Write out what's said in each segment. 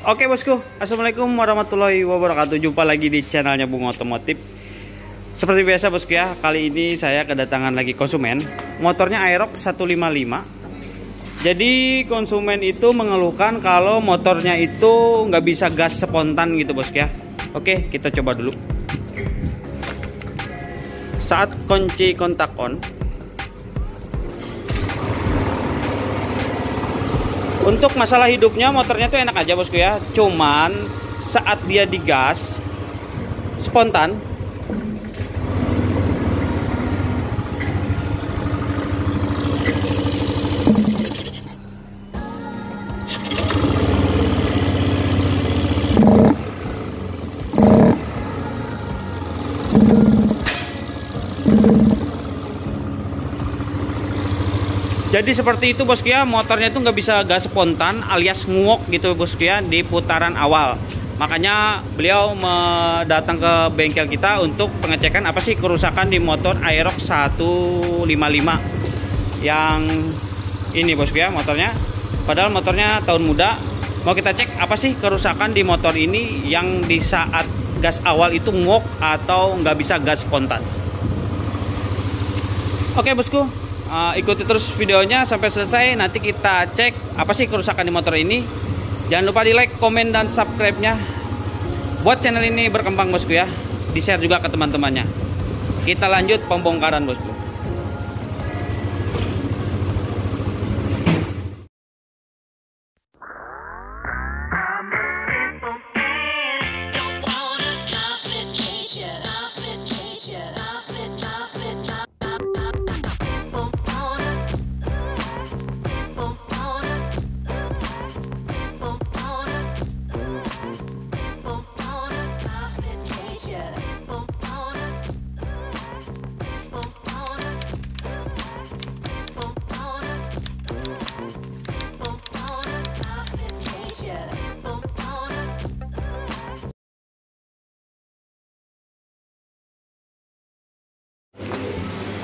Oke bosku, assalamualaikum warahmatullahi wabarakatuh. Jumpa lagi di channelnya Bung Otomotif. Seperti biasa bosku ya, kali ini saya kedatangan lagi konsumen. Motornya Aerox 155. Jadi konsumen itu mengeluhkan kalau motornya itu nggak bisa gas spontan gitu bosku ya. Oke, kita coba dulu. Saat kunci kontak on, untuk masalah hidupnya motornya tuh enak aja bosku ya. Cuman saat dia digas spontan, jadi seperti itu bosku ya, motornya itu nggak bisa gas spontan alias nguok gitu bosku ya di putaran awal. Makanya beliau datang ke bengkel kita untuk pengecekan apa sih kerusakan di motor Aerox 155 yang ini bosku ya motornya. Padahal motornya tahun muda. Mau kita cek apa sih kerusakan di motor ini yang di saat gas awal itu nguok atau nggak bisa gas spontan. Oke bosku, ikuti terus videonya sampai selesai. Nanti kita cek apa sih kerusakan di motor ini. Jangan lupa di like, komen, dan subscribe-nya buat channel ini berkembang bosku ya. Di share juga ke teman-temannya. Kita lanjut pembongkaran bosku.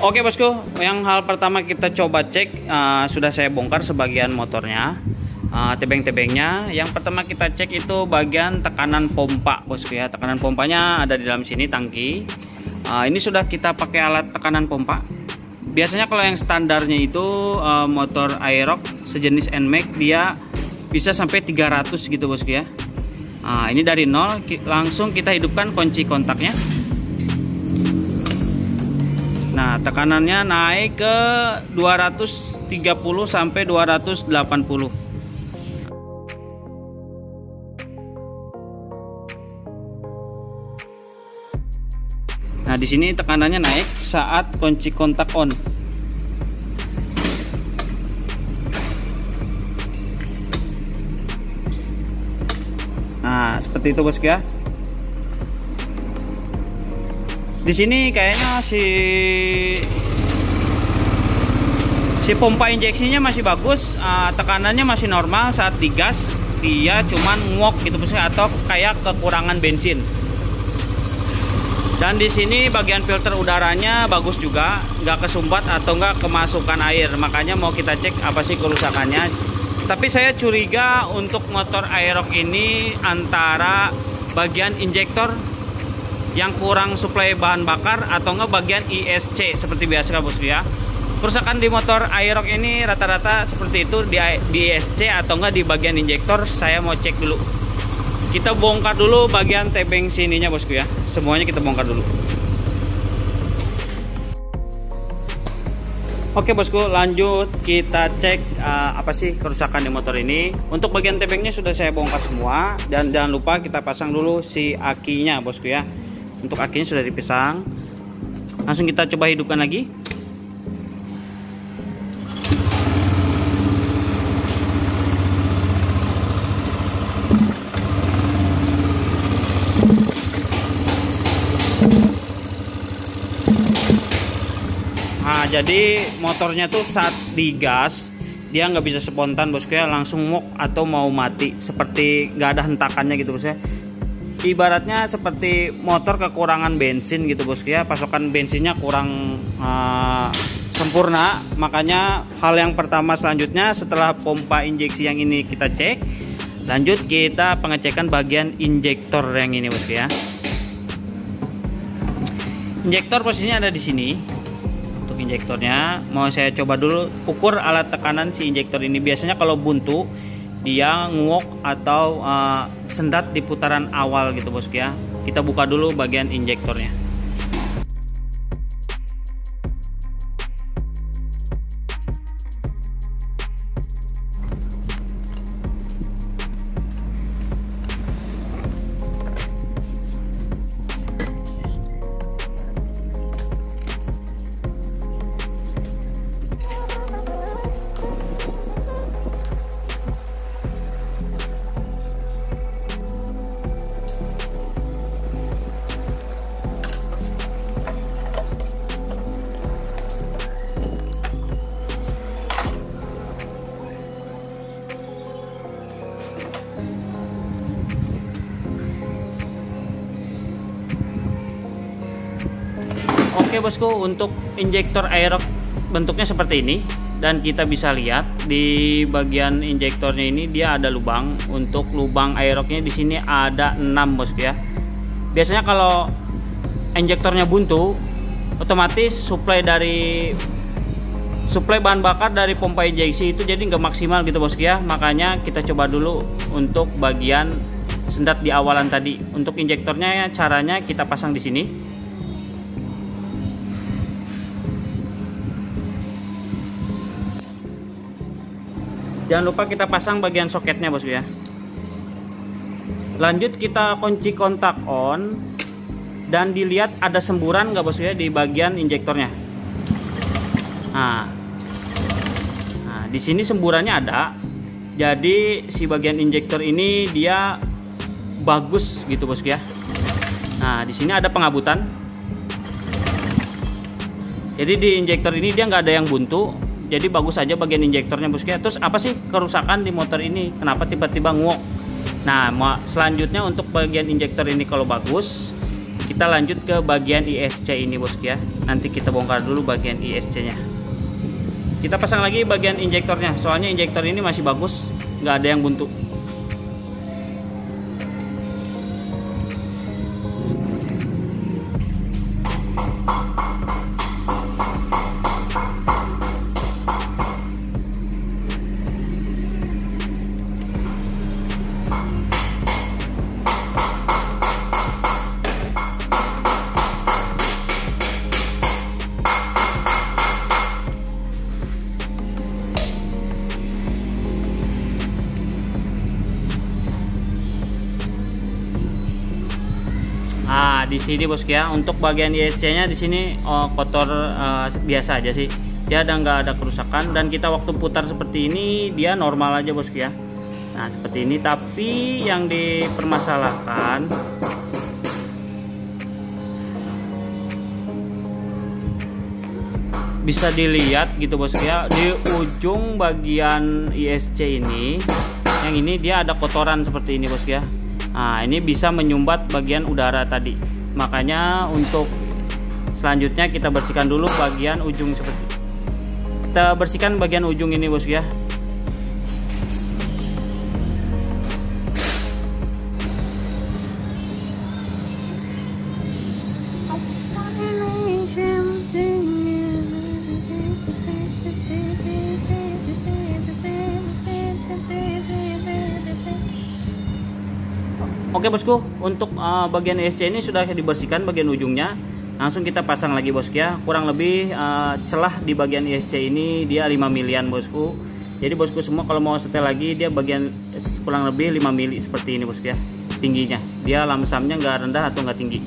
Oke bosku, yang hal pertama kita coba cek, sudah saya bongkar sebagian motornya, tebeng-tebengnya. Yang pertama kita cek itu bagian tekanan pompa bosku ya. Tekanan pompanya ada di dalam sini tangki. Ini sudah kita pakai alat tekanan pompa. Biasanya kalau yang standarnya itu motor Aerox sejenis NMAX dia bisa sampai 300 gitu bosku ya. Ini dari nol, langsung kita hidupkan kunci kontaknya. Nah, tekanannya naik ke 230 sampai 280. Nah, di sini tekanannya naik saat kunci kontak on. Nah, seperti itu bosku ya. Di sini kayaknya si pompa injeksinya masih bagus, tekanannya masih normal saat digas, dia cuman nguok gitu bosku atau kayak kekurangan bensin. Dan di sini bagian filter udaranya bagus juga, nggak kesumbat atau nggak kemasukan air. Makanya mau kita cek apa sih kerusakannya. Tapi saya curiga untuk motor Aerox ini antara bagian injektor yang kurang suplai bahan bakar atau enggak bagian ISC seperti biasa bosku ya. Kerusakan di motor Aerox ini rata-rata seperti itu di ISC atau enggak di bagian injektor. Saya mau cek dulu. Kita bongkar dulu bagian tebeng sininya bosku ya. Semuanya kita bongkar dulu. Oke bosku, lanjut kita cek apa sih kerusakan di motor ini. Untuk bagian tebengnya sudah saya bongkar semua, dan jangan lupa kita pasang dulu si akinya bosku ya. Untuk akinya sudah dipasang. Langsung kita coba hidupkan lagi. Nah, jadi motornya tuh saat digas dia nggak bisa spontan bosku ya, langsung mok atau mau mati, seperti nggak ada hentakannya gitu bosku ya. Ibaratnya seperti motor kekurangan bensin gitu bosku ya, pasokan bensinnya kurang sempurna. Makanya hal yang pertama selanjutnya setelah pompa injeksi yang ini kita cek, Lanjut kita pengecekan bagian injektor yang ini bosku ya. Injektor posisinya ada di sini. Untuk injektornya mau saya coba dulu ukur alat tekanan si injektor ini. Biasanya kalau buntu dia nguok atau sendat di putaran awal gitu bosku ya. Kita buka dulu bagian injektornya. Oke bosku, untuk injektor aerox bentuknya seperti ini, dan kita bisa lihat di bagian injektornya ini dia ada lubang. Untuk lubang aeroxnya di sini ada 6 bosku ya. Biasanya kalau injektornya buntu, otomatis suplai bahan bakar dari pompa injeksi itu jadi nggak maksimal gitu bosku ya. Makanya kita coba dulu untuk bagian sendat di awalan tadi. Untuk injektornya caranya kita pasang di sini. Jangan lupa kita pasang bagian soketnya bosku ya. Lanjut kita kunci kontak on dan dilihat ada semburan nggak bosku ya di bagian injektornya. Nah, di sini semburannya ada. Jadi si bagian injektor ini dia bagus gitu bosku ya. Nah, di sini ada pengabutan. Jadi di injektor ini dia nggak ada yang buntu. Jadi bagus aja bagian injektornya bosku ya. Terus apa sih kerusakan di motor ini? Kenapa tiba-tiba nguok? Nah, selanjutnya untuk bagian injektor ini kalau bagus, kita lanjut ke bagian ISC ini bosku ya. Nanti kita bongkar dulu bagian ISC-nya. Kita pasang lagi bagian injektornya. Soalnya injektor ini masih bagus, nggak ada yang buntu. Di sini bosku ya, untuk bagian ISC-nya di sini kotor biasa aja sih. Dia nggak ada kerusakan, dan kita waktu putar seperti ini dia normal aja bosku ya. Nah seperti ini, tapi yang dipermasalahkan bisa dilihat gitu bosku ya, di ujung bagian ISC ini, yang ini dia ada kotoran seperti ini bosku ya. Nah ini bisa menyumbat bagian udara tadi. Makanya untuk selanjutnya kita bersihkan dulu bagian ujung seperti ini. Kita bersihkan bagian ujung ini bosku ya. Oke bosku, untuk bagian ISC ini sudah dibersihkan bagian ujungnya. Langsung kita pasang lagi bosku ya. Kurang lebih celah di bagian ISC ini dia 5 milian bosku. Jadi bosku semua kalau mau setel lagi, dia bagian kurang lebih 5 mili seperti ini bosku ya. Tingginya dia lamsamnya nggak rendah atau nggak tinggi.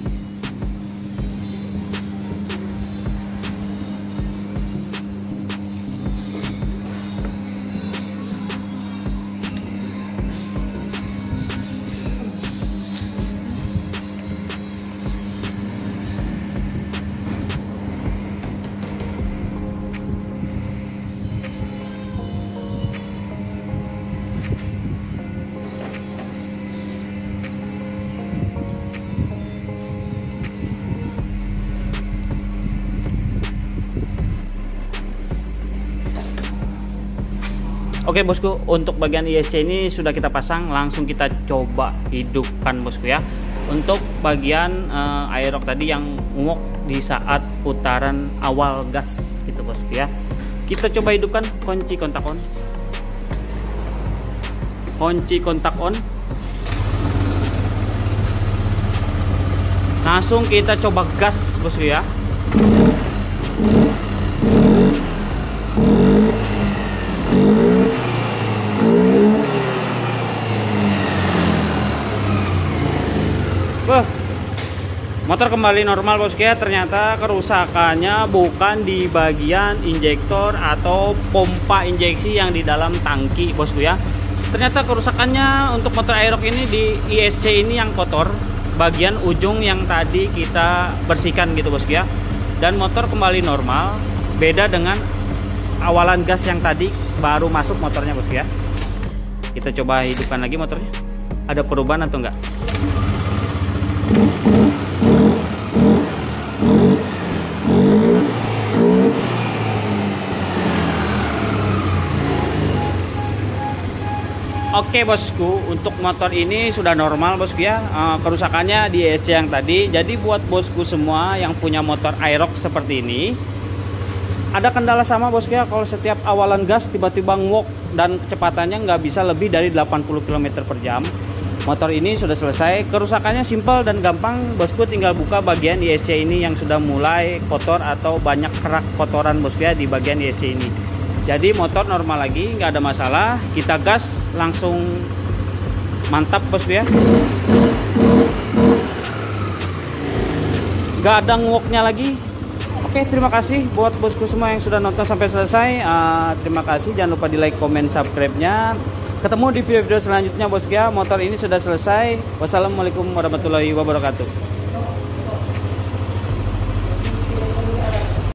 Oke bosku, untuk bagian ISC ini sudah kita pasang, langsung kita coba hidupkan bosku ya. Untuk bagian airlock tadi yang ngok di saat putaran awal gas gitu bosku ya. Kita coba hidupkan kunci kontak on. Kunci kontak on. Langsung kita coba gas bosku ya. Motor kembali normal bosku ya. Ternyata kerusakannya bukan di bagian injektor atau pompa injeksi yang di dalam tangki bosku ya. Ternyata kerusakannya untuk motor airlock ini di ISC ini yang kotor, bagian ujung yang tadi kita bersihkan gitu bosku ya. Dan motor kembali normal, beda dengan awalan gas yang tadi baru masuk motornya bosku ya. Kita coba hidupkan lagi motornya. Ada perubahan atau enggak? Oke bosku, untuk motor ini sudah normal bosku ya. Kerusakannya di ISC yang tadi. Jadi buat bosku semua yang punya motor airlock seperti ini, ada kendala sama bosku ya. Kalau setiap awalan gas tiba-tiba ngok dan kecepatannya nggak bisa lebih dari 80 km per jam, motor ini sudah selesai. Kerusakannya simpel dan gampang bosku, tinggal buka bagian ISC ini yang sudah mulai kotor atau banyak kerak kotoran bosku ya di bagian ISC ini. Jadi motor normal lagi, nggak ada masalah. Kita gas langsung mantap bosku ya. Nggak ada ngoknya lagi. Oke, terima kasih buat bosku semua yang sudah nonton sampai selesai. Terima kasih, jangan lupa di like, comment, subscribe-nya. Ketemu di video-video selanjutnya bosku ya. Motor ini sudah selesai. Wassalamualaikum warahmatullahi wabarakatuh.